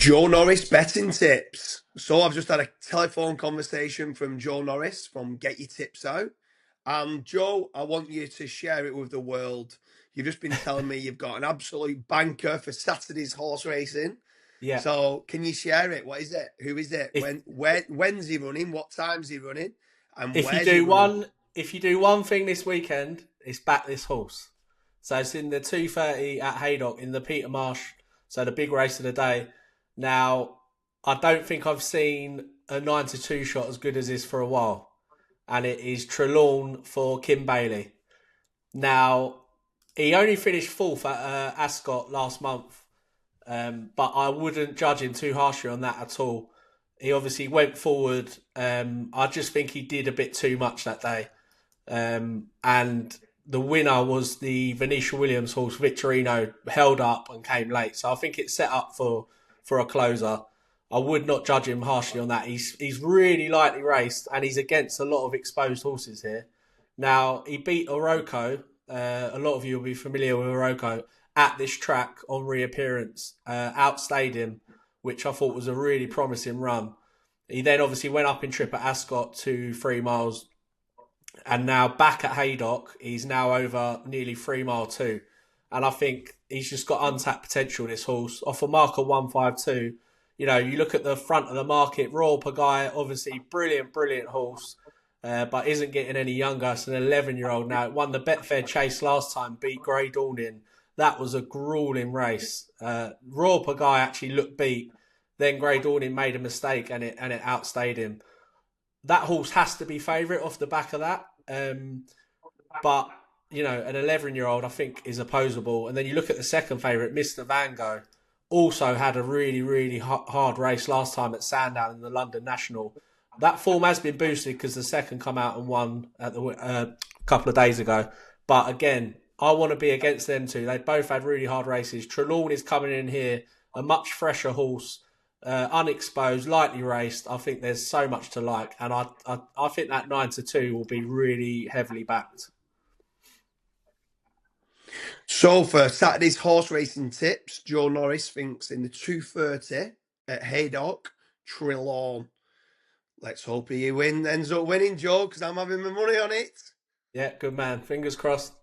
Joe Norris betting tips. So I've just had a telephone conversation from Joe Norris from Get Your Tips Out. And Joe, I want you to share it with the world. You've just been telling me you've got an absolute banker for Saturday's horse racing. Yeah. So can you share it? What is it? Who is it? If When's he running? What time's he running? And if you where's he do running? one if you do one thing this weekend, it's back this horse. So it's in the 2:30 at Haydock in the Peter Marsh. So the big race of the day. Now I don't think I've seen a 9-2 shot as good as this for a while, and it is Trelawny for Kim Bailey. Now he only finished fourth at Ascot last month, but I wouldn't judge him too harshly on that at all. He obviously went forward. I just think he did a bit too much that day. And the winner was the Venetia Williams horse, Victorino, held up and came late. So I think it's set up for a closer. I would not judge him harshly on that. He's really lightly raced and he's against a lot of exposed horses here. Now, he beat Oroco. A lot of you will be familiar with Oroco at this track on reappearance. Outstayed him, which I thought was a really promising run. He then obviously went up in trip at Ascot to 3 miles, and now back at Haydock, he's now over nearly 3 mile too. And I think he's just got untapped potential, this horse. Off a mark of 152, you know, you look at the front of the market, Royal Pagaia, obviously brilliant horse, but isn't getting any younger. It's an 11-year-old now. It won the Betfair Chase last time, beat Grey Dawning. That was a grueling race. Royal Pagaia actually looked beat. Then Grey Dawning made a mistake and it outstayed him. That horse has to be favourite off the back of that. But, you know, an 11-year-old I think is opposable. And then you look at the second favourite, Mr. Van Gogh, also had a really hard race last time at Sandown in the London National. That form has been boosted because the second come out and won at the couple of days ago. But again, I want to be against them two. They both had really hard races. Trelawney is coming in here, a much fresher horse, unexposed, lightly raced. I think there's so much to like, and I think that 9-2 will be really heavily backed. So for Saturday's horse racing tips, Joe Norris thinks in the 2:30 at Haydock, Trelawney. Let's hope he ends up winning, Joe, because I'm having my money on it. Yeah, good man. Fingers crossed.